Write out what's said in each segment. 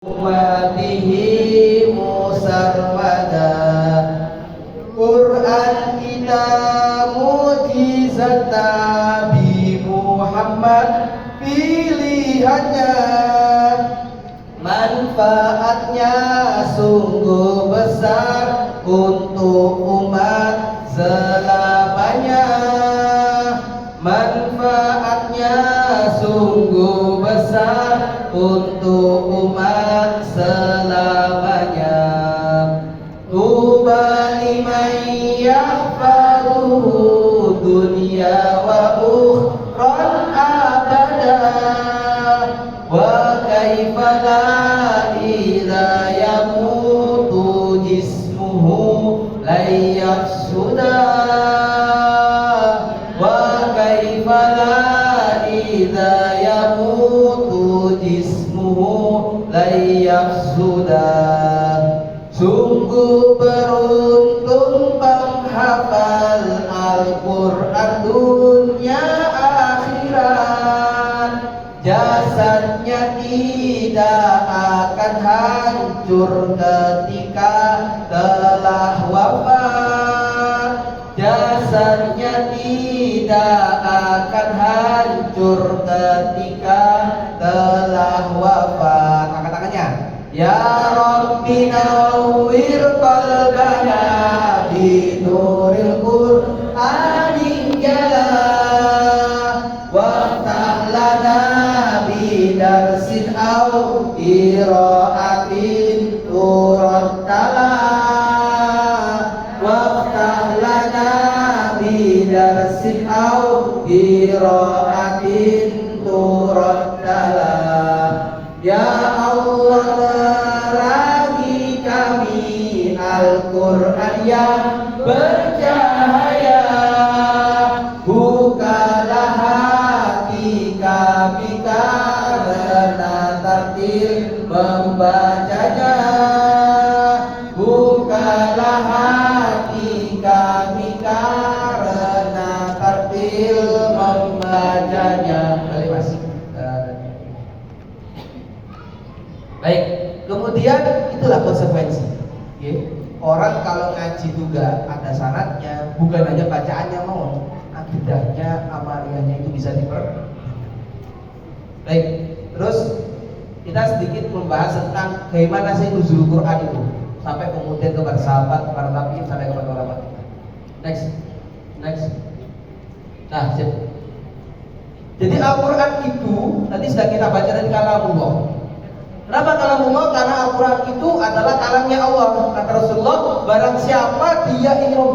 ummatihi musarmada. Quran kita mujizat Nabi Muhammad pilihannya, manfaatnya sungguh besar untuk umat selamanya. Manfaatnya sungguh besar untuk umat selamanya. Tuba liman yahfaduhu dunya wa ukhran abada. Wa kaifa la idza yamutu jismuhu la yafsuda. Wa kaifa la idza yamutu jismuhu la yafsuda. Sungguh beruntung penghafal Al-Quran dunia akhirat, jasadnya tidak akan hancur ketika telah wafat. Jasadnya tidak akan hancur ketika telah wafat. Angkat tangannya. Ya Rabbi nawwir qalbana bi nuril Qur'anin jala, waftah lana bi darsin aw qiraatin turattala. Waftah lana bi darsin aw qiraatin turattala. Ya Allah, terangi kami Al-Quran yang bercahaya. Bukalah hati kami karena tartil membacanya. Bukalah hati kami karena tartil membacanya. Balik Mas. Baik, kemudian itulah konsekuensi. Okay. Orang kalau ngaji juga ada syaratnya, bukan hanya bacaannya mau, akidahnya, amaliannya itu bisa Baik, terus kita sedikit membahas tentang bagaimana sih nuzul Quran itu, sampai kemudian kepada sahabat, para tabi'in, sampai kepada ulama. Next. Nah, jadi Al-Quran itu tadi sudah kita baca dari kalamullah. Kenapa kalamullah? Karena Al-Quran itu adalah kalamnya Allah. Kata Rasulullah, barang siapa dia ingin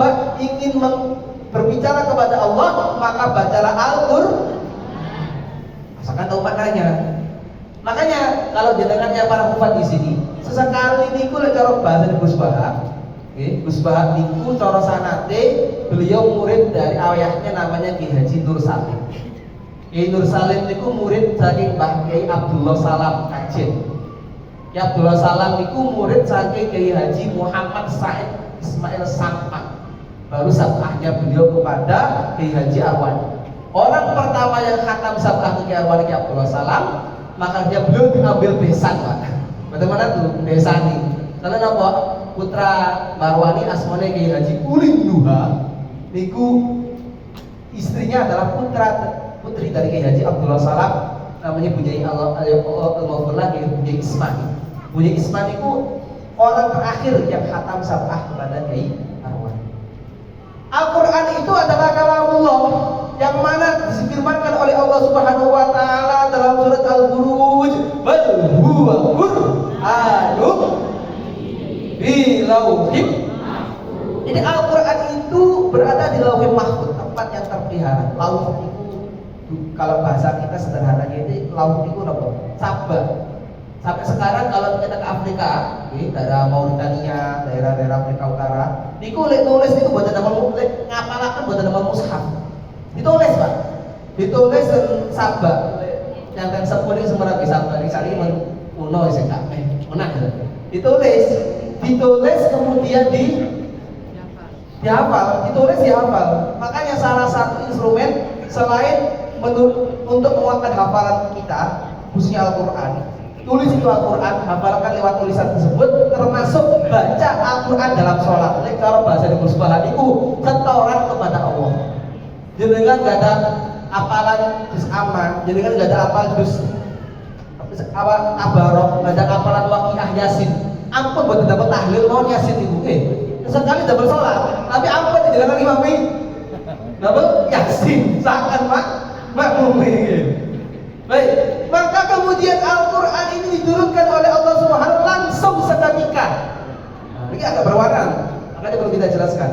berbicara kepada Allah, maka bacalah Al-Quran. Asalkan tahu maknanya. Makanya kalau jenengannya para hufad di sini, sesekali niku lek cara bahasa Gus Bahak, Gus Bahak niku cara sanate beliau murid dari ayahnya namanya Ki Haji Nur Salim. Ki Nur Salim niku murid saking Mbah Kiai Abdullah Salam Kajen. Ki Abdullah Salam niku murid saking Kiai Haji Muhammad Said Ismail Sampak. Baru sabahnya beliau kepada Kiai Haji Arwani. Orang pertama yang khatam sabah ke Kiai Arwani Ki Abdullah Salam, maka dia beliau diambil besan, Pak. Bagaimana tuh besani? Karena apa? Putra Marwani asmane Kiai Haji Ulin Duha niku istrinya adalah putri dari Kiai Haji Abdullah Salam, namanya Bunyai Allah Bunyai Ismail. Bunyai Ismail itu orang terakhir yang khatam sabah kepada Kiai Arwani. Al-Quran itu adalah kalamullah yang mana disifirmankan oleh Allah Subhanahu wa taala dalam surat Al-Buruj, bal huwa Qur'anun fi lauhin mahfuz. Jadi Al-Quran itu berada di lauhin mahfuz, tempat yang terpelihara. Lauh itu kalau bahasa kita sederhananya itu lauh itu apa? Sabah. Sampai sekarang kalau kita ke Afrika, daerah Mauritania, daerah-daerah Afrika Utara, niku lek nulis niku buatan nama ngapalaken buatan nama mushaf. Ditulis, Pak. Ditulis Sabah. Yang sepuluh ini semua bisa balik sari uno sing tak menang. Ditulis kemudian dihafal, ditulis dihafal. Makanya salah satu instrumen selain untuk menguatkan hafalan kita, khususnya Al-Quran, tulis itu Al-Quran, hafalkan lewat tulisan tersebut, termasuk baca Al-Quran dalam sholat. Lek cara bahasa di musbahan itu setoran kepada Allah. Jenengan gak ada apalan juz amma, jenengan gak ada apal juz abarok, gak ada apalan waqiah yasin. Ampun buat dapat tahlil mau yasin ibu. Sekali dapat sholat, tapi ampun jenengan imami dapat yasin, seakan makmum ini. Baik, maka kemudian Al-Quran ini diturunkan oleh Allah Subhanahu langsung seketika. Ini agak berwarna, makanya perlu kita jelaskan.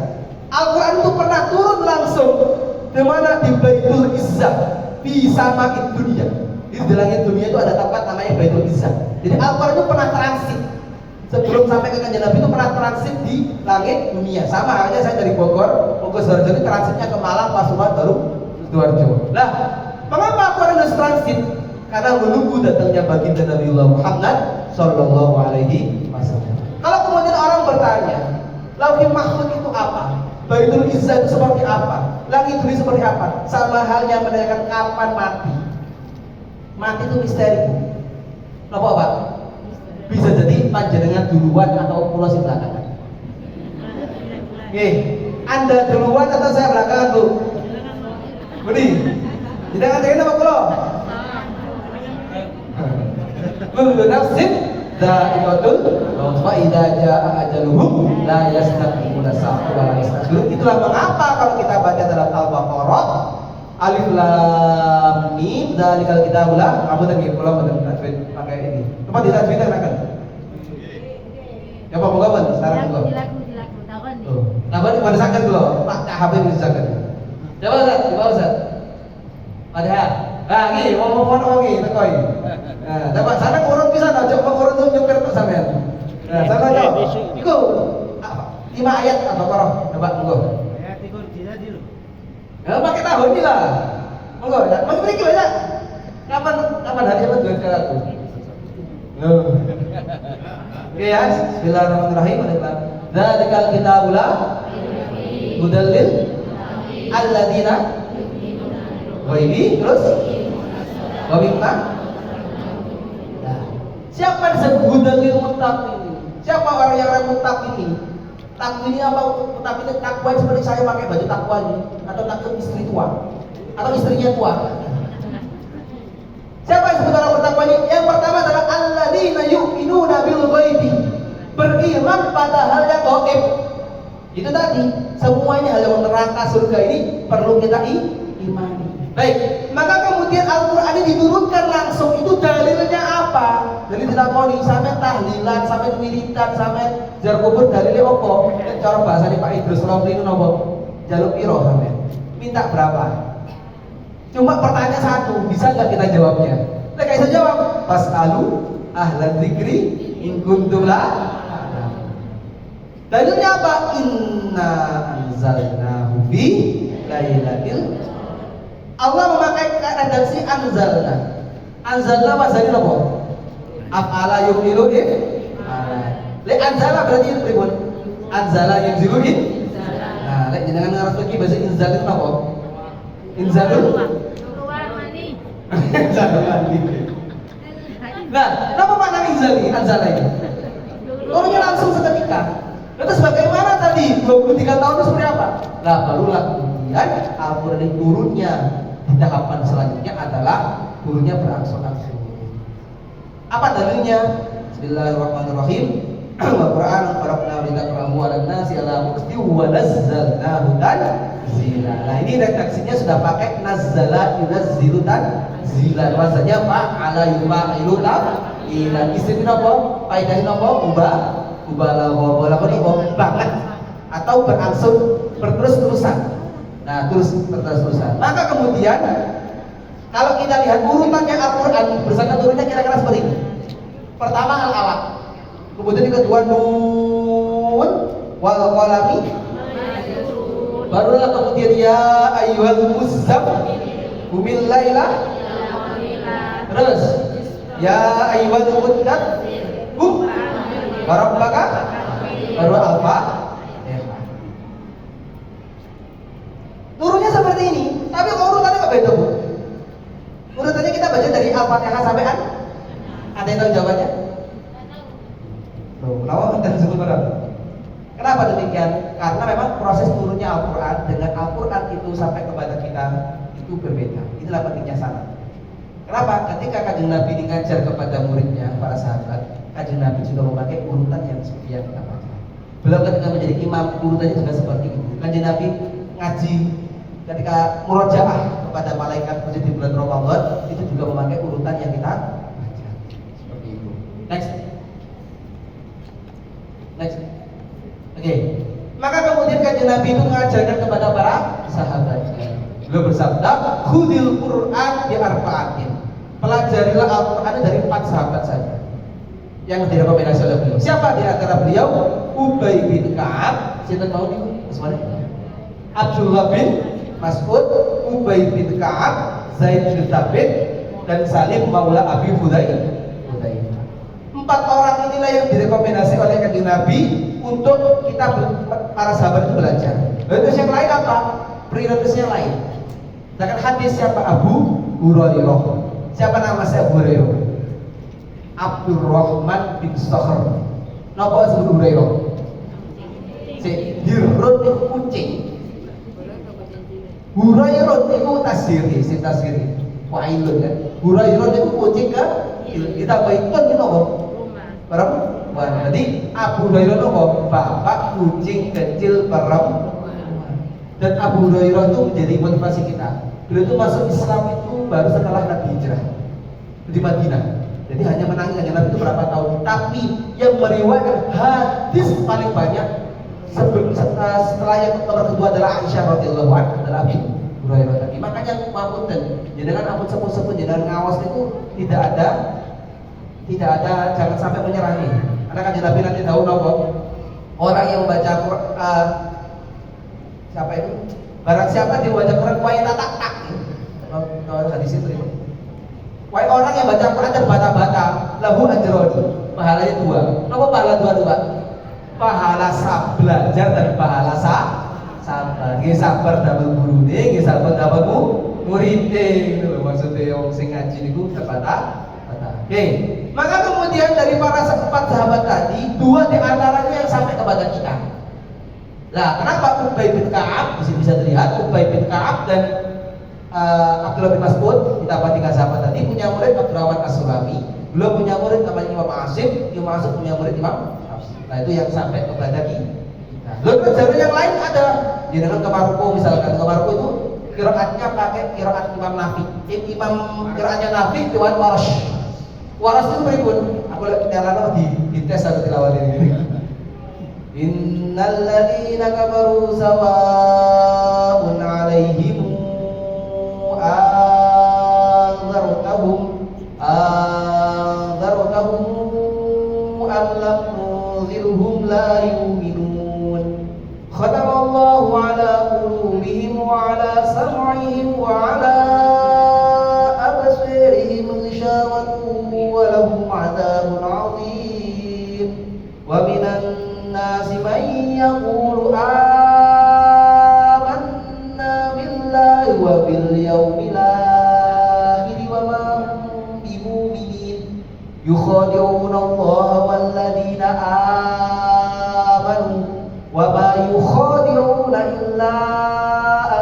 Al-Quran itu pernah turun langsung di mana? Di Baitul Izzah, di sama'id dunia. Di langit dunia itu ada tempat namanya Baitul Izzah. Jadi Al-Quran itu pernah transit. Sebelum sampai ke Kanjeng Nabi itu pernah transit di langit dunia. Sama halnya saya dari Bogor ke Sidoarjo, transitnya ke Malang, Pasuruan, baru Sidoarjo. Nah, mengapa Al-Quran harus transit? Karena menunggu datangnya baginda Nabiullah Muhammad Sallallahu Alaihi Wasallam. Kalau kemudian orang bertanya, Lauhul Mahfuz itu apa? Baitul Izzah itu seperti apa? Langit dunia seperti apa? Sama halnya menanyakan kapan mati. Mati itu misteri. Kenapa Pak? Bisa jadi panjenengan duluan atau pulau si belakangan. Anda duluan atau saya belakangan Bu? Budi, tidak ngajarin apa pulau? Kullu nafsin dha'iqatul maut wa idza jaa ajaluhum la yastaqimuna sa'atan wa la yastakhirun. Itulah mengapa kalau kita baca dalam Al-Baqarah Alif Lam Mim dzalikal kitabul la kamu tadi kalau tajwid pakai ini. Coba ditajwidkan akan. Coba moga ben sekarang moga. Dilaku tahun. Tuh. Nah, berarti pada sakan dulu. Pak HP bisa sakan. Coba Ustaz, coba Ustaz. Padahal ini ngomong ini tekoi. Nah, dapat sana urut bisa aja urut tuh nyupir tuh sampean. Nah, sana coba. Iku 5 ayat Al-Baqarah. Coba monggo. Ayat 3 tadi lho. Ya pakai tahun ini lah. Monggo, ya. Monggo beri aja. Kapan hari apa duit ke aku? Oke ya, bismillahirrahmanirrahim. Dzalikal kitabul la hudallil alladzina wa ini terus wa mimma. Siapa disebut hudallil muttaqin? Siapa orang yang muttaqin ini? Takwa ini apa? Tapi takwa seperti saya pakai baju takwa ini, atau takwa istri tua, atau istrinya tua. Siapa yang disebut orang bertakwa ini? Yang pertama adalah alladzina yu'minuna bil ghaibi, beriman pada hal yang gaib. Itu tadi, semuanya hal yang neraka surga ini perlu kita imani. Baik, maka kemudian Al-Quran ini diturunkan langsung. Itu dalilnya apa? Jadi tidak mau sampai tahlilan, sampai wiridan, sampai jar kubur dalilnya apa? Cara bahasanya Pak Idrus Romli itu apa? Jaluk piro sampai. Minta berapa? Cuma pertanyaan satu, bisa nggak kita jawabnya? Nah, kayak saya jawab, fasalu ahlan dzikri in kuntum la. Dalilnya apa? Inna anzalnahu fi lailatul. Allah memakai redaksi anzalna. Anzalna mazalina apa? Af'ala yu'minu le anzala berarti pripun? Anzala yunzilu in. Nah, lek jenengan ngarep lagi bahasa inzal itu apa? Inzalul mani. Inzalul mani. Nah, apa makna inzal ini? Anzala ini. Turunnya langsung seketika. Terus bagaimana tadi 23 tahun itu seperti apa? Nah, barulah kemudian Al-Quran turunnya di tahapan selanjutnya adalah turunnya berangsur-angsur. Apa dalilnya? Bismillahirrahmanirrahim. Al-Quran faraqna lidaqrahu 'alan nasi 'ala mukti wa nazzalnahu tanzila. Nah, ini redaksinya sudah pakai nazzala yunazzilu tanzila. Rasanya fa'ala yufa'ilu ilan isim napa? Faidahin napa? Ubah banget atau berangsur berterus-terusan. Nah, terus-terusan. Maka kemudian kalau kita lihat urutannya Al-Quran bersama turunnya kira-kira seperti ini. Pertama Al-Alaq, kemudian yang kedua Nun wal qalami, barulah kemudian ya ayyuhal muzammil qumil laila, terus ya ayyuhal muddaththir qum warabbaka, baru Al-Fatihah. Turunnya seperti ini, tapi urutannya nggak beda Bu. Urutannya kita baca dari Al-Fatihah sampai ada yang tahu jawabannya? Loh, kenapa dan sebut berapa? Kenapa demikian? Karena memang proses turunnya Al-Quran dengan Al-Quran itu sampai kepada kita itu berbeda. Itulah pentingnya sanad. Kenapa? Ketika Kanjeng Nabi mengajar kepada muridnya, para sahabat, Kanjeng Nabi juga memakai urutan yang seperti yang kita baca. Beliau ketika menjadi imam, urutannya juga seperti itu. Kanjeng Nabi ngaji ketika murojaah kepada malaikat di bulan Ramadan, itu juga memakai urutan yang kita baca. Seperti itu. Next. Oke. Maka kemudian Kanjeng Nabi itu mengajarkan kepada para sahabatnya. Beliau bersabda, "Khudil Qur'an bi arba'atin." Pelajarilah Al-Qur'an dari 4 sahabat saja yang direkomendasi oleh beliau. Siapa di antara beliau? Ubay bin Ka'ab, sinten mau niku? Semuanya. Abdullah bin Mas'ud, Ubay bin Ka'ab, Zaid bin Thabit, dan Salim Maula Abi Hudzaifah. 4 orang inilah yang direkomendasi oleh Kanjeng Nabi untuk kita para sahabat itu belajar. Terus yang lain apa? Prioritasnya lain. Sedangkan hadis siapa? Abu Hurairah. Siapa nama saya Abu Hurairah? Abdurrahman bin Sakhr. Napa Abu Hurairah? Si dirut itu kucing. Hurairah itu tasdiri, si tasdiri. Wailun kan. Hurairah itu kucing kan? Kita baikkan itu apa? Perempuan. Jadi Abu Hurairah itu apa? Bapak kucing kecil perempuan. Dan Abu Hurairah itu menjadi motivasi kita. Beliau itu masuk Islam itu baru setelah Nabi hijrah di Madinah. Jadi hanya menangi Kanjeng Nabi itu berapa tahun. Tapi yang meriwayatkan hadis paling banyak setelah yang nomor kedua adalah Aisyah radhiyallahu anha, adalah Abu Hurairah tadi. Makanya ngapunten, jenengan ampun sepuh-sepuh jenengan ngawas itu tidak ada jangan sampai menyerangi. Karena Kanjeng Nabi nanti tahu nopo orang yang membaca Quran siapa itu? Barang siapa dia baca Quran kuai tak. Kalau hadis itu. Kuai orang yang baca Quran terbata-bata, lahu ajrun. Pahalanya 2. Napa pahala 2 Pak? Pahala belajar dan pahala sabar. Nggih sabar damel gurune, nggih sabar damel muride. Itu lho maksudnya yang sing ngaji niku terbata. Oke. Maka kemudian dari para 4 sahabat tadi, 2 di antaranya yang sampai kepada kita. Nah, kenapa Ubay bin Ka'ab bisa terlihat Ubay bin Ka'ab dan Abdullah bin Mas'ud ditambah 3 sahabat tadi punya murid Abdurrahman As-Sulami, beliau punya murid namanya Imam Asim, Imam Asim punya murid Imam Hafs. Nah, itu yang sampai kepada kita. Lalu jalur yang lain ada di dalam Kemarko, misalkan Kemarko itu qiraatnya pakai qiraat Imam Nafi. Imam qiraatnya Nafi Tuan Waras itu berikut. Aku lihat di tes atau tilawat ini. Innal ladzina kafaru sawa'un 'alaihim anzartahum am lam tunzirhum la yu'minun. Khatamallahu 'ala qulubihim wa 'ala sam'ihim wa 'ala absarihim ghishawatun wa lahum 'adzabun 'adzim. Wa minan nasi man yaqulu amanna billahi wa bil yawmil akhir wa ma hum bimu'minin yukhadi'una Allaha wal ladzina amanu wa ma yukhadi'una illa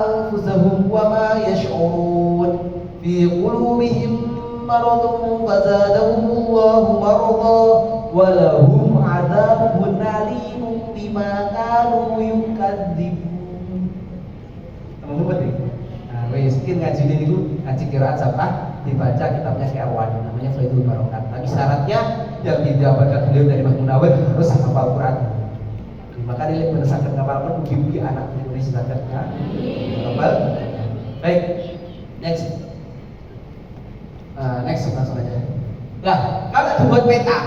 anfusahum wa ma yash'urun fi qulubihim maradun fazadahumullahu marada wa lahum 'adzabun 'alimun bima kanu yukadzibun. Teman-teman penting. Nah, wis iki ngaji niku ngaji qiraat apa? Dibaca kitabnya Syarwan namanya Faidul Barokat. Tapi syaratnya yang didapatkan beliau dari Imam Munawwir harus hafal Quran. Maka ini berdasarkan kapal pun uji anak ini silakan ya. Kapal. Baik. Next langsung aja. Nah, kalau dibuat peta,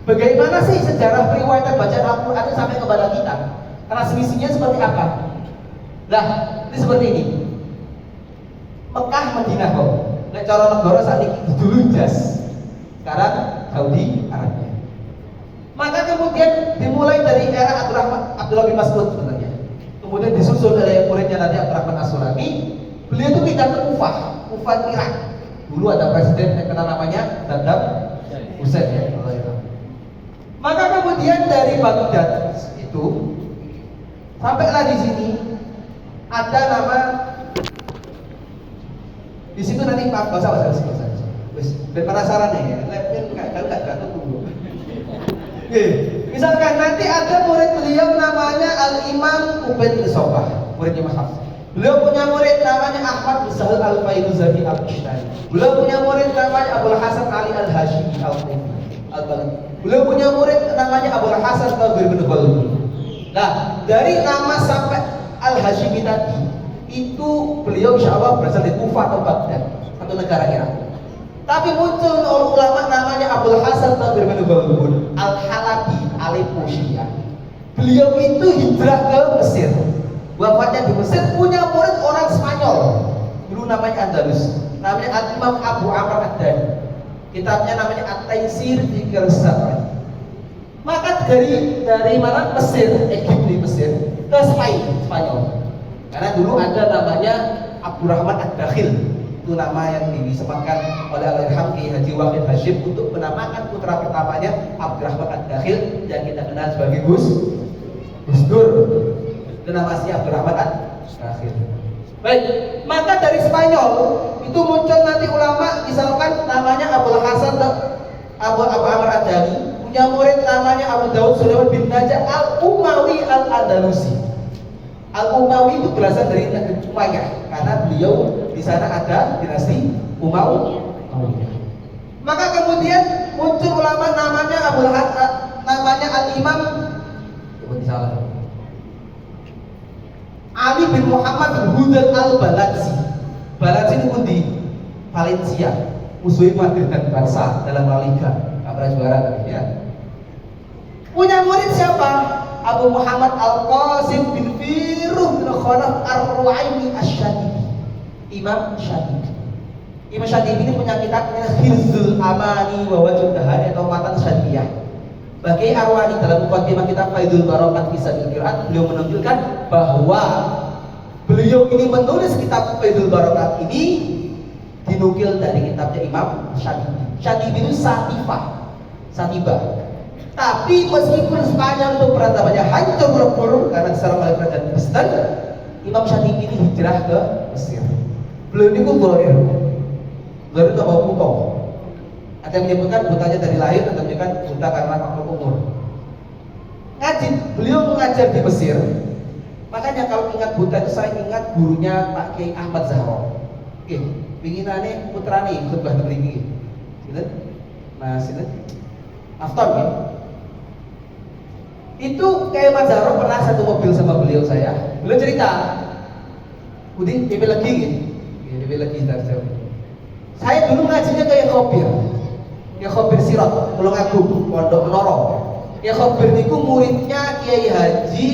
bagaimana sih sejarah periwayatan bacaan Al-Quran itu sampai kepada kita? Transmisinya seperti apa? Nah, ini seperti ini. Mekah, Madinah kok. Nek cara negara saat ini dulu Hijaz. Sekarang Saudi Arabia. Maka kemudian dimulai dari era Abdullah bin Mas'ud sebenarnya. Kemudian disusul oleh muridnya nanti Abdurrahman As-Sulami. Beliau itu pindah ke Kufah Irak. Dulu ada presiden yang kenal namanya Saddam Hussein ya. Maka kemudian dari Baghdad itu sampailah di sini ada nama di situ nanti Pak bahasa. Wis, ben penasaran ya. Lepin enggak tunggu. Oke, misalkan nanti ada murid beliau namanya Al-Imam Ubaid bin Sobah, muridnya Mas Hafs. Beliau punya murid namanya Ahmad bin Sahal Al-Fairuzani Al-Ishtari. Beliau punya murid namanya Abdul Hasan Ali Al-Hashimi Al-Balani. Beliau punya murid namanya Abdul Hasan Tabir bin Balmi. Nah, dari nama sampai Al-Hashimi tadi itu beliau insya Allah berasal dari Kufah atau Baghdad, satu negara Irak. Tapi muncul ulama namanya Abdul Hasan Tabir bin Balmi Al-Halabi Aleppo Syiah. Beliau itu hijrah ke Mesir. Wafatnya di Mesir, punya murid orang Spanyol. Dulu namanya Andalus. Namanya Al-Imam Abu Amr Ad-Dani. Kitabnya namanya At-Taisir fi Qira'at. Maka dari mana? Mesir, Egypt di Mesir ke Spanyol. Karena dulu ada namanya Abdurrahman Ad-Dakhil. Itu nama yang disematkan oleh Al-Irham Ki Haji Wahid Hashim untuk menamakan putra pertamanya Abdurrahman Ad-Dakhil yang kita kenal sebagai Gus Dur. Itu nama aslinya Abdurrahman Ad-Dakhil. Baik, maka dari Spanyol itu muncul nanti ulama, misalkan namanya Abdul Hasan Abu Amr Ad-Dani, punya murid namanya Abu Daud Sulaiman bin Najah Al-Umawi Al-Andalusi. Al-Umawi itu berasal dari negeri Umayyah karena beliau di sana ada dinasti Umayyah. Maka kemudian muncul ulama namanya Al-Imam Ali bin Muhammad bin Hudal Al-Baladzi. Baladzi itu pun di Valencia, musuh Madrid dan Barca dalam La Liga, pernah juara tadi ya. Punya murid siapa? Abu Muhammad Al-Qasim bin Firuh bin Khalaf Ar-Ru'aini Asy-Syadibi. Imam Syadibi. Imam Syadibi ini punya kitab Hizbul Amani wa Wajhud Dahani atau Matan Syadiyah. Bagi Arwani dalam mukaddimah kitab Faidul Barakat fi Sabil Qiraat, beliau menunjukkan bahwa beliau ini menulis kitab Faidul Barakat ini dinukil dari kitabnya Imam Syadibi. Syadibi itu Satibah. Tapi meskipun Spanyol itu peradabannya hancur lebur karena diserang oleh kerajaan Kristen, Imam Syatibi ini hijrah ke Mesir. Beliau ini Dharir itu apa buta? Ada yang menyebutkan butanya dari lahir, ada yang menyebutkan buta karena faktor umur. Beliau mengajar di Mesir. Makanya kalau ingat buta itu saya ingat gurunya Pak Kiai Ahmad Zahro. Oke, pinginane putrane khutbah mriki. Sinten? Mas sinten? Afton ya. Itu kayak Mas Zahro pernah satu mobil sama beliau saya. Beliau cerita, Udin, DP lagi gitu. Ya, DP lagi saya dulu ngajinya kayak Khobir Sirot, Tulung Agung, Pondok Menoro. Ya Khobir niku muridnya Kiai Haji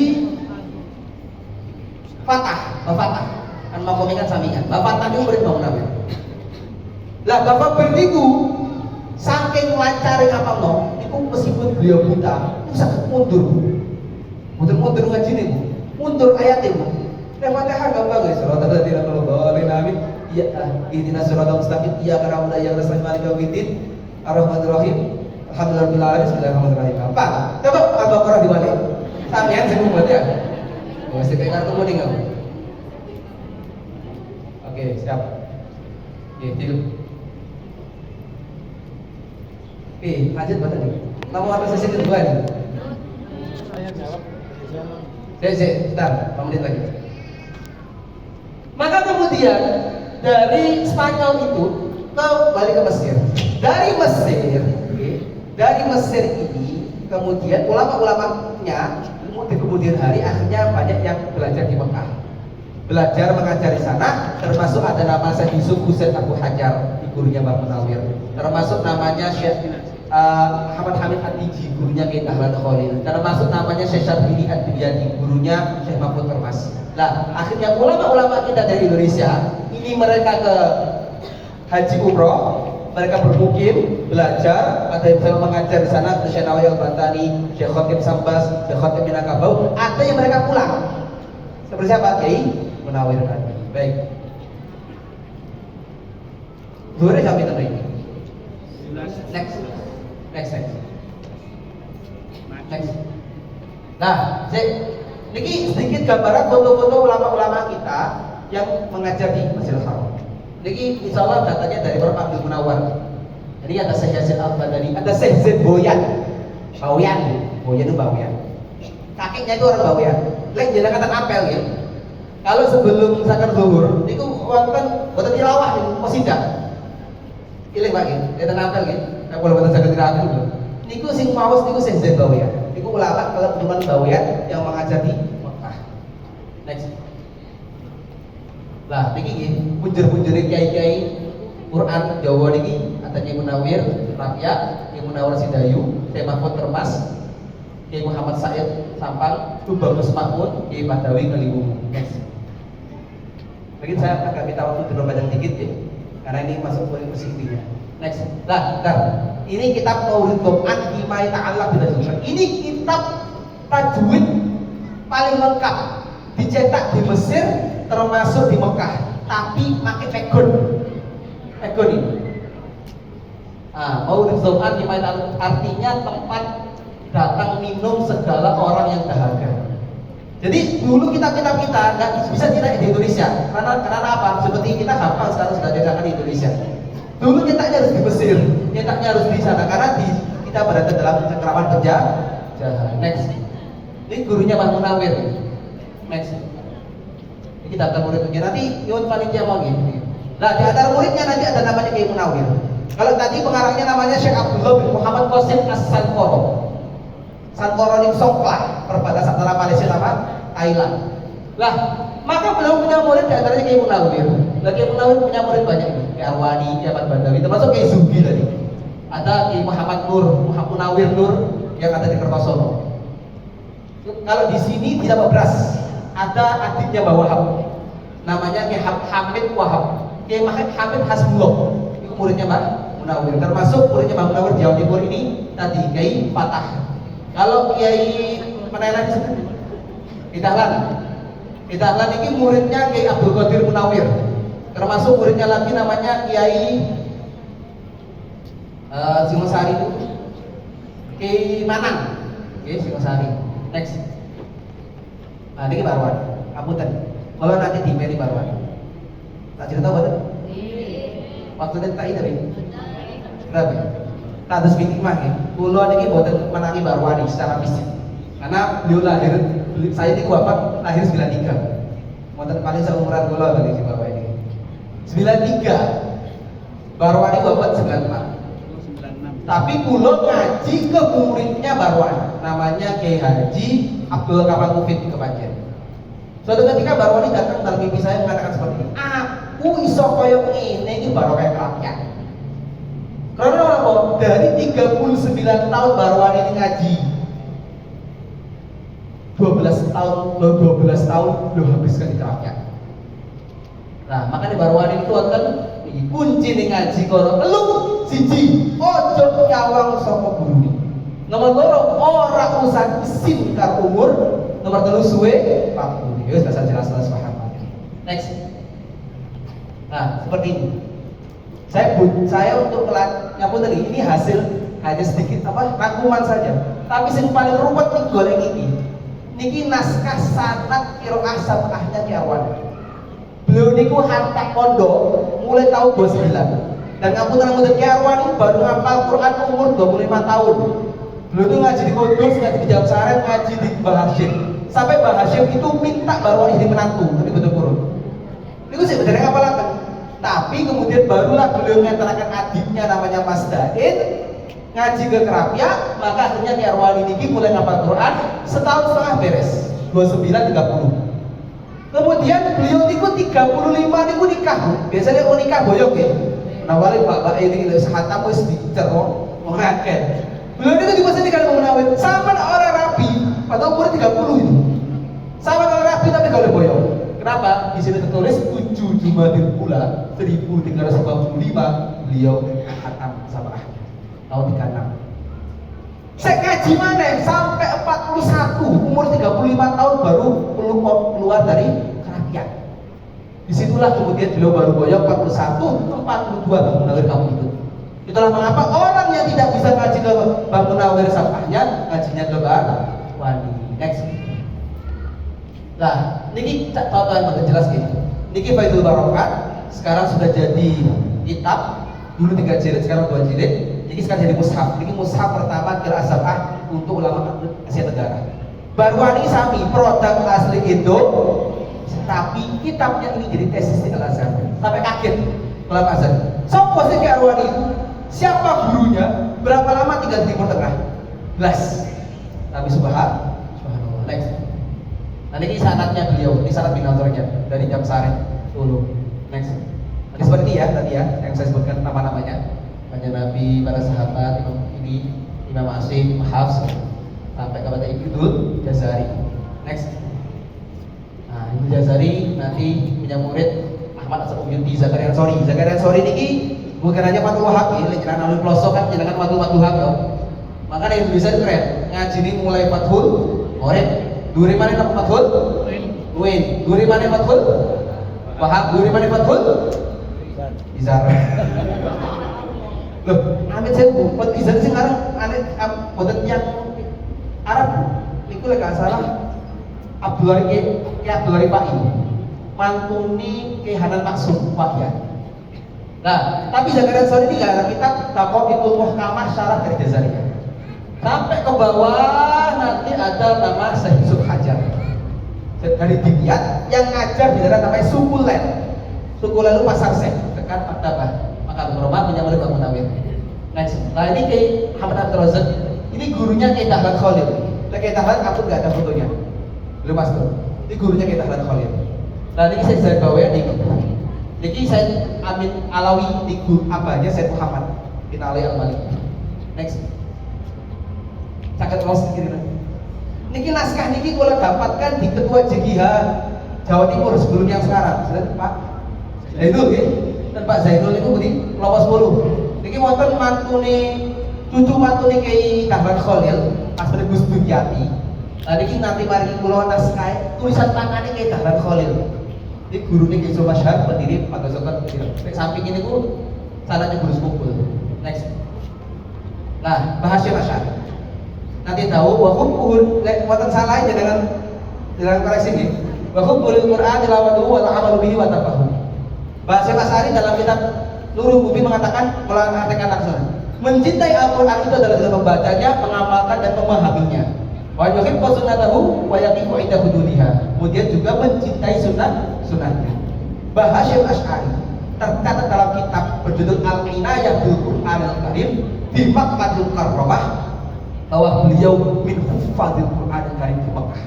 Bapak Fatah. Kan mau kan sampingan. Bapak Fatah niku murid Bang Nabi. Lah Bapak Khobir niku saking lancare ngapalno, niku meskipun beliau buta, sangat mundur ngaji nih bu, mundur ayat bu. Fatihah gampang guys, surat al-Fatihah al-Dhalin amin. Iya, ihdinas siratal mustaqim, iyyaka na'budu wa iyyaka nasta'in, maliki yaumiddin, ar-rahmanir rahim, alhamdulillahil alamin, bismillahirrahmanirrahim. Gampang. Coba Al-Baqarah dibalik. Sampean sing buat ya. Masih kayak kartu kuning kamu. Oke, siap. Deal. Lanjut Pak tadi. Nama apa sesi kedua ini? Saya jawab. Sebentar, 5 menit lagi. Maka kemudian dari Spanyol itu balik ke Mesir. Dari Mesir ini kemudian ulama-ulamanya di kemudian hari akhirnya banyak yang belajar di Mekah. Belajar mengajar di sana, termasuk ada nama Syekh Yusuf Husain Abu Hajar, gurunya Mbah Munawir. Termasuk namanya Syekh Muhammad Hamid Ad-Diji, gurunya Kiai Dahlan Khalil. Termasuk namanya Syekh Syarbini Ad-Dibyadi, gurunya Syekh Mahfud Termas. Nah, akhirnya ulama-ulama kita dari Indonesia ini mereka ke haji umroh, mereka bermukim, belajar, ada yang bisa mengajar di sana, Syekh Nawawi Al-Bantani, Syekh Khotib Sambas, Syekh Khotib Minangkabau. Ada yang mereka pulang. Seperti siapa? Kiai Munawir tadi. Baik. Dua sampai tadi. Next. Next. Nah, niki sedikit gambaran foto-foto ulama-ulama kita yang mengajar di Masjidil Haram. Niki insya Allah datanya dari Prof. Abdul Munawar. Jadi ada Syekh Yasin Al-Badani, ada Syekh Zaid Boyan. Boyan itu Bawian. Kakeknya itu orang Bawian. Lek jenengan kata apel ya. Kalau sebelum misalkan zuhur, niku wonten boten tilawah niku qasidah. Pilih Pak nggih, enten apel nggih. Nek kula boten saged diraku. Niku sing maos niku Syekh Zaid Bawian. Niku ulama kebetulan Bawian yang mengajar di Mekah. Next. Lah niki nggih, punjer-punjere kiai-kiai Quran Jawa niki ada Kiai Munawir Rakyat, Kiai Munawir Sidayu, Kiai Mahfud Termas, Kiai Muhammad Said Sampang, Bagus Mahmud, Kiai Padawi Kaliwungu. Next. Mungkin saya agak minta waktu diperpanjang dikit ya, karena ini masuk poin intinya. Next. Nah, ini kitab Tauhid Quran Himay Ta'ala bila Zulman. Ini kitab tajwid paling lengkap, dicetak di Mesir, termasuk di Mekah, tapi pakai pegon ini. Maulid Zulman Himay Ta'ala artinya tempat datang minum segala orang yang dahaga. Jadi dulu kitab-kitab kita nggak bisa cetak di Indonesia, karena apa? Seperti kita gampang sekarang sudah cetakan di Indonesia. Dulu cetaknya harus di Mesir, cetaknya harus di sana karena kita berada dalam cengkraman penjajahan. Next, ini gurunya Mas Munawir. Next, ini kita daftar muridnya nanti Yun panitia mau gini. Nah di antara muridnya nanti ada namanya Kiai Munawir. Kalau tadi pengarangnya namanya Syekh Abdullah bin Muhammad Qasim As-Sankoro. Sankoro ini Songklah, perbatasan antara Malaysia sama Thailand. Lah, maka beliau punya murid di antaranya Kiai Munawir. Kiai Munawir punya murid banyak nih, Kiai Arwani, Kiai Ahmad Badawi, termasuk Kiai Zugi tadi. Ada Kiai Muhammad Nur, Muhammad Munawir Nur yang ada di Kertosono. Kalau di sini tidak beras, ada adiknya Mbah Wahab, namanya Kiai Hamid Wahab. Kiai Hamid Hasbullah, itu muridnya Mbah Munawir. Termasuk muridnya Mbah Munawir Jawa Timur ini tadi Kiai Fatah. Kalau Kiai Penailan di Dahlan ini muridnya Kiai Abdul Qadir Munawir. Termasuk muridnya lagi namanya Kiai Singosari itu Kiai Manang, Kiai Singosari. Next. Nah ini Barwan, Apunten. Kalau nanti di Meri Barwan, tak cerita betul? Waktu tak itu berapa? Tak ada speaking mah ya. Kulo niki boten menangi Barwani secara fisik. Karena beliau saya ini wafat lahir 93. Boten paling seumuran kulo tadi si Bapak ini. 93. Barwani wafat 94. Tapi kulo ngaji ke muridnya Barwani, namanya Kiai Haji Abdul Kamal Mufid di Kepanjen. Suatu ketika Barwani datang dalam mimpi saya mengatakan seperti ini, aku iso koyo ngene iki barokah rakyat. Karena apa? Dari 39 tahun Barwani ini ngaji, 12 tahun lo habiskan di rakyat. Nah, makanya Barwani itu akan kunci nih ngaji kono. Lu siji, ojo nyawang saka guru. Nomor loro, ora usah isin karo umur. Nomor telu suwe pampu. Ya wis bahasa jelas-jelas paham. Next. Nah, seperti ini. Saya untuk nyambut tadi ini hasil hanya sedikit rangkuman saja. Tapi yang paling ruwet nih goreng ini. Niki naskah sanad qiraah sab'ahnya Ki Arwan. Beliau niku hantak pondok mulai tahun 29. Dan ngapunten Ki Arwan ini baru ngapal Quran umur 25 tahun. Beliau itu ngaji di Kudus, ngaji di Jam Saren, ngaji di Mbah Hashim. Sampai Mbah Hashim itu minta Barwani jadi menantu, tapi betul kurun. Itu sih benernya ngapalaken. Tapi kemudian barulah beliau ngentrakan adiknya namanya Mas Dain ngaji ke Kerapia, maka akhirnya Ki Arwani niki mulai ngapal Quran setahun setengah beres, 29-30. Kemudian beliau niku 35 niku nikah. Biasanya mau nikah boyong ya. Nawari bapak ini lho sahatam wis dicero wong akeh. Beliau niku di masa nikah Munawir sama orang rapi, padahal umur 30 itu. Sama orang rapi tapi kalau boyong. Kenapa? Di sini tertulis 7 Jumadil Ula 1345 beliau khatam sabah tahun 36. Saya ngaji mana? Sampai 41 umur 35 tahun baru keluar dari kerapian. Disitulah kemudian beliau baru boyong 41, 42 bangun dari kamu itu. Itulah mengapa orang yang tidak bisa ngaji ke Bang Munawir Safahnya, ngajinya ke Bang Wani. Next. Nah, niki contoh yang lebih jelas gini. Niki Faidul Barokat sekarang sudah jadi kitab, dulu 3 jilid, sekarang 2 jilid. Niki sekarang jadi mushaf. Niki mushaf pertama Qiraat Sab'ah untuk ulama Asia Tenggara. Bang Wani sami produk asli Indo, tapi kitabnya ini jadi tesis di Al-Azhar. Sampai kaget kalau Azhar. Sopo sih Kak Arwani itu? Siapa gurunya? Berapa lama tinggal di Timur Tengah? Belas. Tapi subhanallah. Next. Nah ini sanadnya beliau, ini sanad bin Nazarnya dari Jamsari Solo. Next. Ini seperti ya tadi ya, yang saya sebutkan nama-namanya. Banyak Nabi, para sahabat, Imam Asim, Imam Hafs, sampai kepada Ibnu Jazari. Next. Nah, Ibnu Jazari nanti punya murid Ahmad As-Sauyuti, Zakaria Ansori. Zakaria Ansori niki bukan hanya Fathul Wahhab ya, jenengan alun pelosok kan jenengan Fathul Wahhab ya. Makanya Indonesia keren. Ngaji ini mulai Fathul Murid. Duri mana nama Fathul? Win. Duri mana Fathul? Wahhab. Duri mana Fathul? Izar. Loh, amit saya buat izar sih sekarang aneh boten yang Arab. Niku lek gak salah Abdul Ghani Pak ini. Mantuni Kehanan Maksum Wahya. Nah, tapi Zakaria Ansori ini gak ada kitab Taqa'itul Muhkamah Syarah dari Jazariyah. Sampai ke bawah nanti ada nama Syekh Yusuf Hajar dari Dimyat yang ngajar di daerah namanya Sukulen. Sukulen itu pasar Syekh dekat Maktabah Makam Rumah punya murid Bang Munawir. Nah ini kayak Muhammad Abdul Razak. Ini gurunya Kiai Dahlan Khalil. Kiai Dahlan aku gak ada fotonya. Belum mas tuh. Ini gurunya Kiai Dahlan Khalil. Nah ini saya bawa di jadi saya Amin Alawi di guru abahnya Said Muhammad bin Ali Al-Malik. Next. Caket los kiri. Niki naskah niki kalau dapatkan di Ketua JGH Jawa Timur sebelum yang sekarang. Sudah Pak Zainul ya. Dan Pak Zainul itu di Lawas 10. Niki wonten mantune cucu mantune Kiai Dahlan Khalil asli Gus Duryati. Nah niki nanti mari kula naskah tulisan tangannya Kiai Dahlan Khalil. Ini guru ini Kiai Masyhar pendiri Madrasah samping ini ku sanadnya guru sekumpul. Next. Nah, bahasa Masyhar. Nanti tahu wa hubbul watan salah jangan koreksi nggih. Wa hubbul Qur'an tilawatuhu wal 'amalu bihi wa tafahum. Bahasa Asy'ari dalam kitab Nurul Mubin mengatakan kalau artikan langsung mencintai Al-Qur'an itu adalah dalam membacanya, mengamalkan dan memahaminya. Wa yuhibbu sunnatahu wa yaqifu 'inda hududiha. Kemudian juga mencintai sunnahnya. Bahasa Asy'ari tercatat dalam kitab berjudul Al-Inayah bil Qur'anil Karim di Makkahul Mukarramah bahwa beliau min hufadzil Qur'anil Karim di Makkah.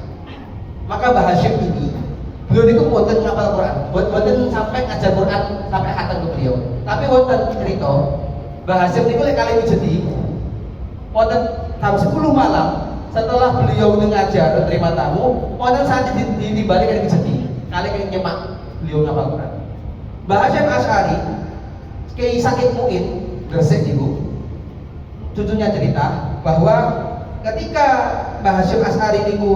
Maka bahasa ini beliau niku boten ngapal Quran, boten sampai ngajar Quran sampai khatam ke beliau. Tapi wonten cerita bahasa niku lek kali jadi wonten jam 10 malam setelah beliau ngajar terima tamu, wonten saat di balik kali jadi kali nyemak beliau ngapal Quran. Bahasa Asy'ari Kiai Sakit Muin Gresik niku cucunya cerita bahwa ketika Mbah Hasyim Asy'ari niku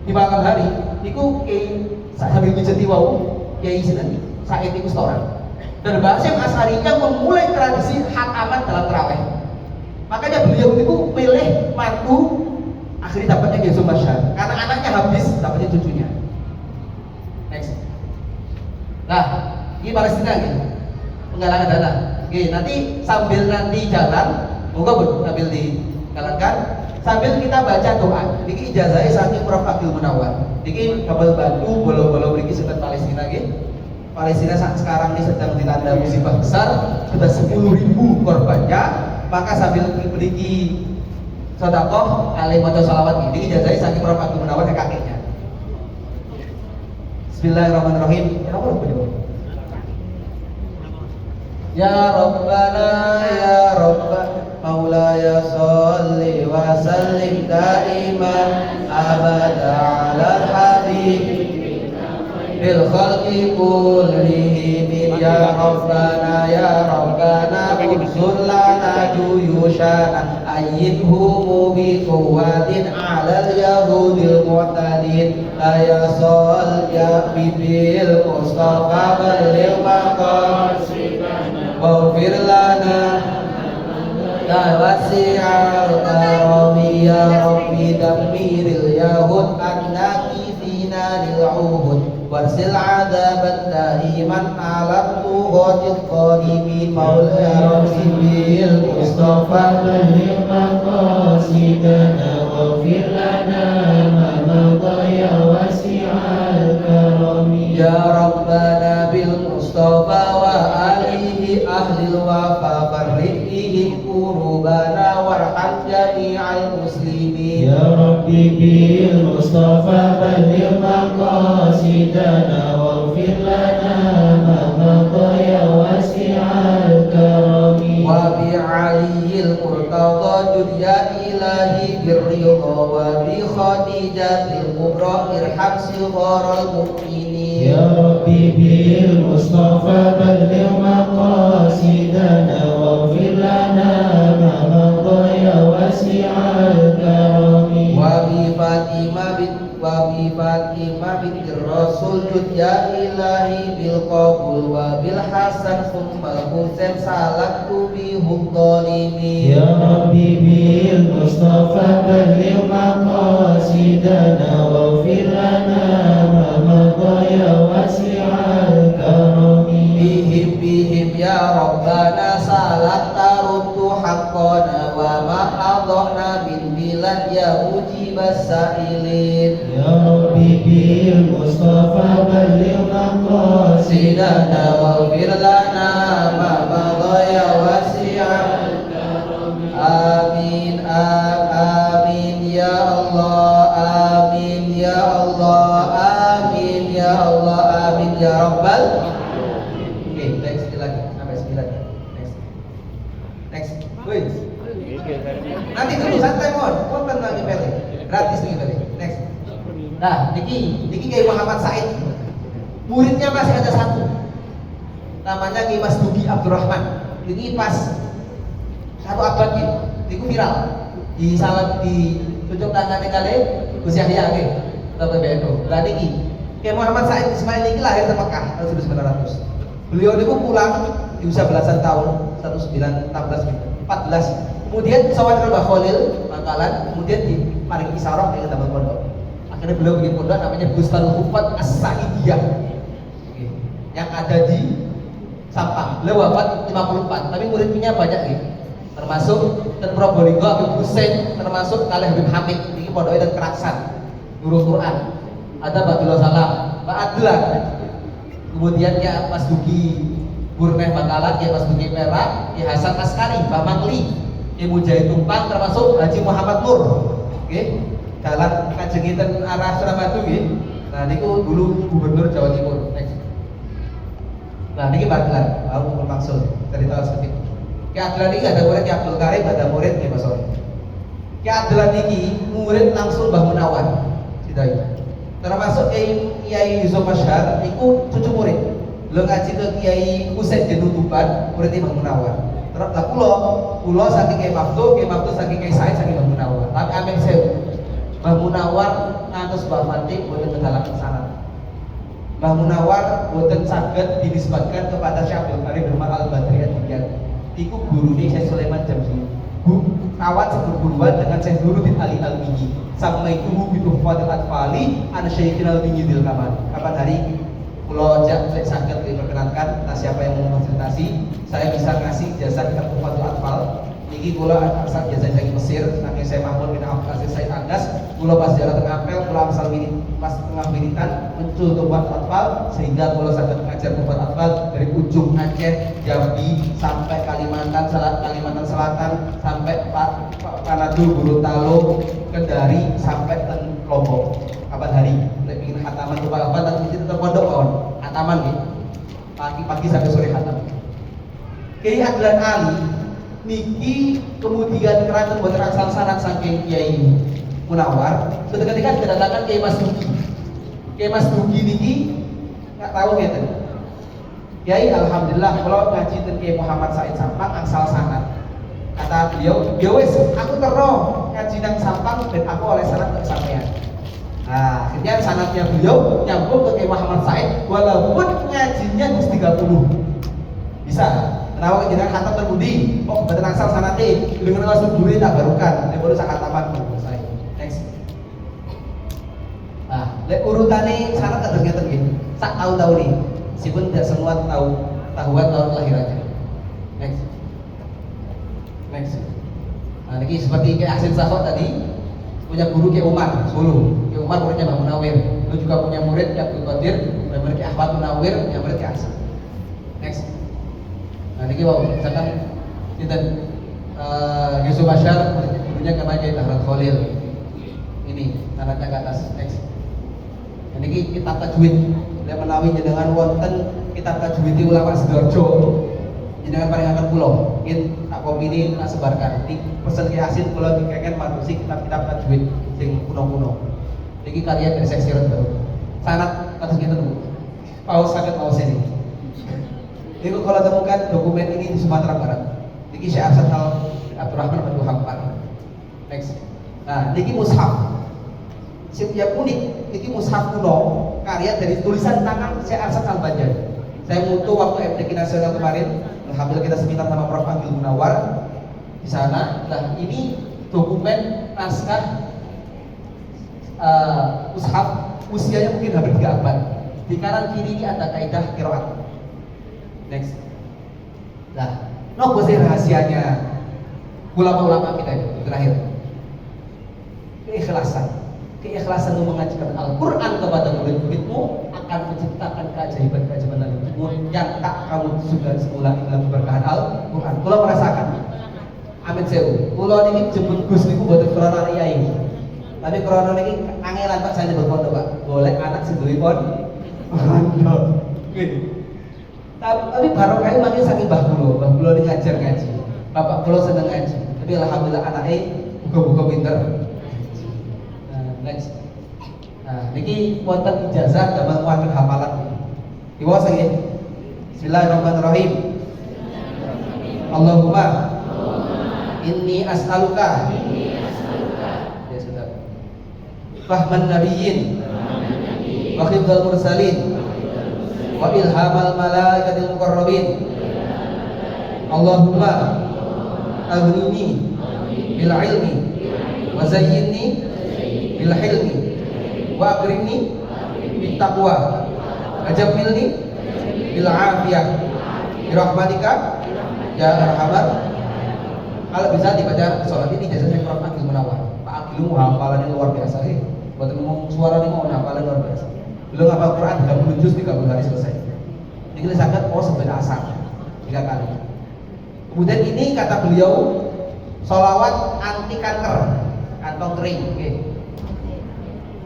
di malam hari niku sambil mijeti wau Kiai sinten Said niku setoran. Dan Mbah Hasyim Asy'ari yang memulai tradisi khataman dalam tarawih. Makanya beliau niku pilih mantu akhirnya dapatnya Kiai Masyhar karena anaknya habis dapatnya cucunya. Next. Nah, ini Palestina gitu. Penggalangan dana. Oke, nanti sambil nanti jalan moga sambil dijalankan sambil kita baca doa. Niki ijazahnya saking Prof Abdul Munawar. Niki kabel bantu bolo-bolo mriki sinten Palestina nggih. Palestina saat sekarang ini sedang dilanda musibah besar, sudah 10.000 korbannya. Maka sambil mriki sedekah kali maca selawat niki ijazahnya saking Prof Abdul Munawar ke kakeknya. Bismillahirrahmanirrahim. Ya Rabbana ya Rabbana Maulaya salli wa sallim daiman abada ala habib bil khalqi kullihim ya Rabbana unsur lana juyushana ayyidhum bi quwwatin ala al yahudil mu'tadin la yasal ya bil mustafa balil maqasidana waghfir lana Ya wasi'al karami ya Rabbi damiril yahud annakifina lil'ubud warsil adaban da'iman alat tuhotil qadimin maula ya Rabbi bil Mustafa balligh maqasidana waghfir lana ma madha ya wasi'al karami Ya Rabbana bil Mustafa wa alihi ahlil wafa farrihihim kurubana warham jami'al muslimin Ya Rabbi bil Mustafa balligh maqasidana waghfir lana ma madha ya wasi'al karami wa bi aliyil murtada jud ya ilahi birridha wa bi khadijatil kubra irham sigharal mu'minin Ya Rabbi bil Mustafa balligh maqasidana waghfir lana ma madha ya wasi'al karami wa bi Fatimah binti Rasul jud ya ilahi bil qabul wa bil Hasan tsummal Husain salaktu bihum dhalimin Ya Rabbi bil Mustafa balligh maqasidana waghfir lana ma madha ya wasi'al karami bihim ya Rabbana salat taruddu haqqana wa ma adhna bil bilad ya mujibas sa'ilin Ya Rabbi bil Mustafa balligh maqasidana waghfir lana ma madha ya wasi'al amin amin ya Allah amin ya Allah amin ya Allah amin ya Rabbal. Oke, next lagi sampai 9 ya. Next. Wih. Nanti dulu santai mon. Konten lagi pilih. Gratis nih tadi. Next. Nah, niki Kiai Muhammad Said. Muridnya masih ada satu. Namanya Kiai Mas Dugi Abdurrahman. Ini pas satu abad gitu. Niku viral. Di salam di tunjuk tangan kali Gus Yahya nggih. PBNU. Lah niki Kiai Muhammad Said Ismail ini lahir di Mekah tahun 1900. Beliau niku pulang di usia belasan tahun 1916 gitu. 14. Kemudian sawan Mbah Khalil Bangkalan, kemudian di Maring Isarok dengan tambah pondok. Akhirnya beliau bikin pondok namanya Bustan Hufat As-Saidiyah. Yang ada di Sampang. Beliau wafat 54, tapi muridnya banyak gitu. Termasuk dan Probolinggo Habib Hussein, termasuk Kalih Habib Hamid di pondoknya dan Keraksan. Nurul Quran. Ada Abdullah Salam, Pak Adlan. Kemudian ya Mas Dugi Burneh Bangkalan, ya Mas Dugi Perak, ya Hasan Askari, Mbah Mangli, ya Mujahid Tumpang, termasuk Haji Muhammad Nur. Oke, jalan kajengitan arah Suramadu ya. Nah, niku dulu Gubernur Jawa Timur. Next. Nah, niki Badlan, aku maksud cerita seperti itu. Ki Adlan ini ada murid Ki Abdul Karim, ada murid Ki Mas Sori. Ki Adlan ini murid langsung Mbah Munawar. Tidak. Termasuk Kiai Yusuf Masyhar, itu cucu murid. Lo ngaji ke Kiai Husain Jenutuban, muridnya Mbah Munawar. Terus lah pulau saking Kiai Maftu saking Kiai Said saking Mbah Munawar. Tapi amin sewu. Mbah Munawar ngantos Mbah Fatih boten kedalam sanad. Mbah Munawar boten saged dinisbatkan kepada Syekh Abdul Karim Umar Al-Badri Ad-Diyat. Iku gurune Syekh Sulaiman Jamsuri. Kawan seperguruan dengan Syekh Nuruddin Ali Al-Miji. Sama itu bitu Fadil Atfali an Syekhin Al-Miji Dil Kamal. Kapan hari Pulau Jak saya sakit diperkenankan. Nah, siapa yang mau fasilitasi, saya bisa ngasih jasa kita Fadil Atfal. Niki kula asal jasa dari Mesir, saking saya Mahmud bin Abdul Aziz Said Andas, kula pas jalan tengah apel, kula asal pas tengah wiritan muncul Tubat Atfal, sehingga kula saged ngajar Tubat Atfal dari ujung Aceh, Jambi sampai Kalimantan Selatan sampai Manado, Gorontalo, Kendari sampai ke Lombok. Kapan hari? Lek bikin khataman Tubat Atfal tapi tetap pondok kawan. Khataman nih. Pagi-pagi sampai sore khatam. Kiai Adlan Ali niki kemudian kerana buat asal sanad saking Kiai Munawar, suatu ketika kedatangan Kiai Mas Dugi. Kiai Mas Dugi niki nggak tahu gitu. Kiai alhamdulillah kalau ngaji dengan Kiai Muhammad Said Sampang angsal sanad. Kata beliau, ya wes aku terno ngaji nang Sampang dan aku oleh sanad ke sampean. Nah, akhirnya sanadnya beliau nyambung ke Kiai Muhammad Said walaupun ngajinya 30. Bisa. Kenapa jenengan khatam terbudi? Oh, badan asal sanate dengan kelas buri tak barukan. Baru sak khataman selesai. Next. Nah, lek urutane sanad kados ngeten nggih. Sak tahun-tahun ini. Meskipun tidak semua tahuan tahun kelahirannya. Next. Next. Nah, ini seperti kayak Asin Sahot tadi punya guru kayak Umar Solo. Kayak Umar muridnya Mbah Munawir. Lu juga punya murid kayak Abdul Qadir, murid kayak Ahmad Munawir, punya murid kayak Asin. Next. Nah, ini wow, misalkan kita Yusuf Bashar gurunya kemana kayak Dahlan Khalil. Ini tanahnya ke atas. Next. Nah, ini kitab tajwid. Dia menawi jenengan wonten kitab tajwid di ulama Sidoarjo. Jenengan paling akan pulau, mungkin tak kopi ini tak sebarkan. Di pesen ke Asin pulau dikengken manusi kitab-kitab tajwid sing kuno-kuno. Niki karya dari seksi baru. Sangat atas kita dulu. Paus sakit paus ini. Jadi kalau temukan dokumen ini di Sumatera Barat. Niki Syekh Arsad Abdurrahman bin Muhammad. Next. Nah, niki mushaf. Yang unik, niki mushaf kuno karya dari tulisan tangan Syekh Arsad Al-Banjari. Saya mutu waktu MTQ nasional kemarin, alhamdulillah kita seminar sama Prof. Abdul Munawar di sana. Nah, ini dokumen naskah mushaf usianya mungkin hampir 3 abad. Di kanan kiri ini ada kaidah qiraat. Next. Nah, nopo sih rahasianya ulama-ulama kita itu terakhir? Keikhlasan untuk mengajarkan Al-Quran kepada murid-muridmu akan menciptakan keajaiban-keajaiban dalam yang tak kamu sudah semula dalam keberkahan Al-Quran. Kalau merasakan, amin sewu. Kalau ini jemput Gus niku buat korona riai. Tapi korona ini angelan Pak saya berpondok Pak. Boleh anak sendiri pon. Tapi barokah makin saking Mbah Kulo ini ngajar ngaji. Bapak Kulo seneng ngaji. Tapi alhamdulillah anaknya buka-buka pinter. Next. Nah, niki wonten ijazah damel kuwatir hafalan. Diwasa nggih. Bismillahirrahmanirrahim. Allahumma inni as'aluka. Ya sudah. Fahman nabiyyin wa khidmal mursalin wa ilhamal malaikatil muqarrabin. Allahumma aghnini bil ilmi wa zayyinni bil hilmi wa akrimni bit taqwa ajamilni bil afiyah bi rahmatika ya arhamar. Kalau bisa dibaca sholat ini jasanya Prof. Agil Munawar. Pak Agil hafalannya luar biasa sih. Buat ngomong suara ini mau hafalan luar biasa. Belum hafal Quran 30 juz 30 hari selesai. Ini sangat sebenarnya asal 3 kali. Kemudian ini kata beliau sholawat anti kanker kantong kering. Okay.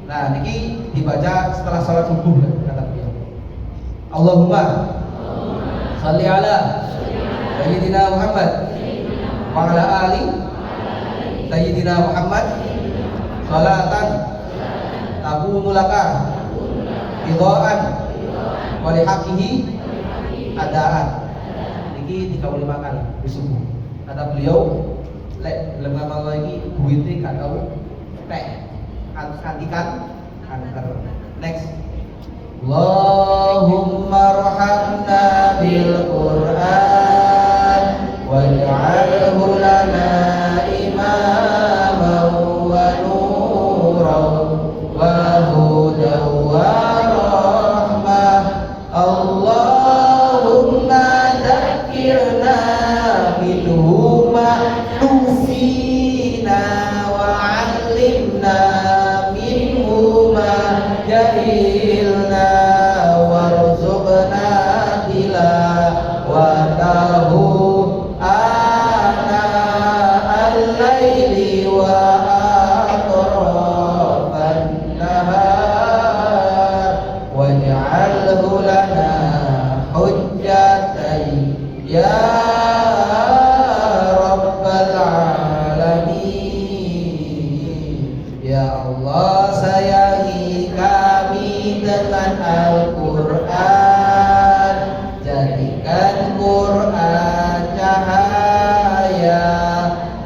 Nah, ini dibaca setelah sholat subuh kata beliau. Allahumma shalli ala sayyidina Muhammad wa ala ali sayyidina Muhammad sholatan takunu laka ridhaan wa lihaqihi adaan. Ini 35 kali di subuh. Kata beliau, lek lemah lagi duitnya gak tahu teh antikan kanker. Next. Allahumma arhamna bil Qur'an waj'alhu lana imaman wa nuran wa hudan wa rahmah. Allahumma dzakirna minhu ma nusina wa 'allimna jahilna warzuqna tilawatahu ana al-laili wa atrafan nahar waj'alhu lana hujjatan ya rabbal alamin. Ya Allah, sayangi kami dengan Al-Quran. Jadikan Quran cahaya,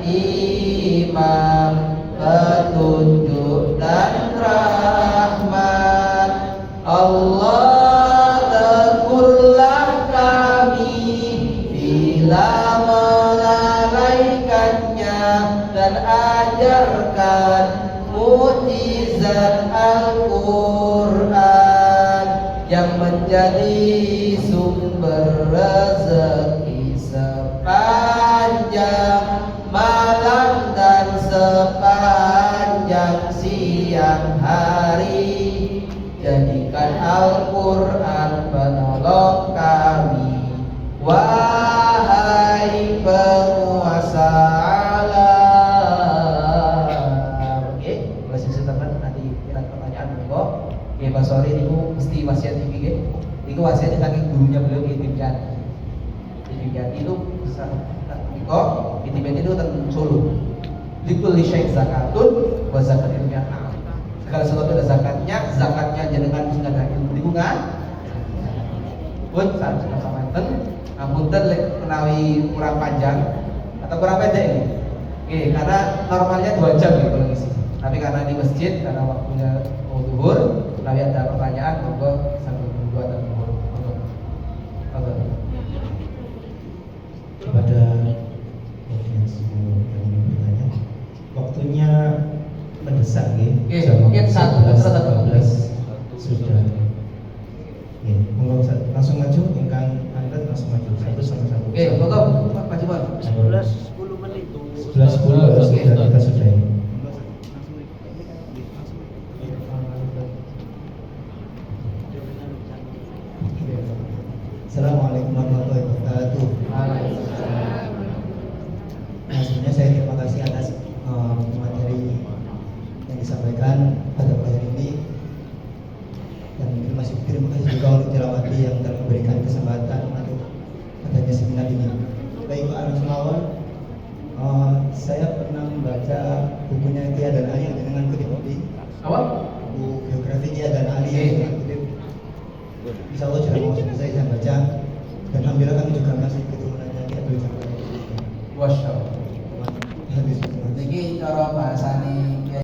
imam, petunjuk dan rahmat. Allah, tegurlah kami bila menjadi sumber rezeki sepanjang malam dan sepanjang siang hari. Jadikan Al-Quran penolong kami, wahai penguasa alam. Oke, mulai sisi teman nanti kita pertanyaan monggo. Oke, Pak Sori niku mesti wasiat iki nggih. Niku wasiat saking gurunya beliau Itim Jati. Itim Jati itu besar niku Itim Jati itu teng Solo. Likul syai' zakatun wa zakatul mi'ah. Segala sesuatu ada zakatnya jenengan sing ada ilmu niku kan. Pun sareng samanten ngapunten lek menawi kurang panjang atau kurang pendek ini. Oke, karena normalnya 2 jam ya kalau ngisi. Tapi karena di masjid, karena waktunya mau zuhur, menawi ada pertanyaan monggo sambil menunggu atau monggo. Kepada audiens yang bertanya, waktunya mendesak ya. Oke, mungkin 1:12 sudah. Ya, monggo langsung maju, ingkang Anda langsung maju 1 sama 1. Oke, monggo Pak Jumon. 11:10 menit. 11:10 harus Oke. sudah kita sudahi. Assalamualaikum warahmatullahi wabarakatuh. Nah, sebenarnya saya terima kasih atas materi yang disampaikan pada pagi ini, dan terima kasih juga untuk Tirawati yang telah memberikan kesempatan untuk adanya seminar ini. Baik Pak Arif Mawar, saya pernah membaca bukunya Kia dan Ali yang dengan kutip tadi, Apa? buku biografi Kia dan Ali yang dengan kutip. Insya Allah sudah mau selesai saya baca, dan alhamdulillah kami juga masih keturunannya Kia Abdul Jabbar. Wasya. Habis itu. Niki cara bahasane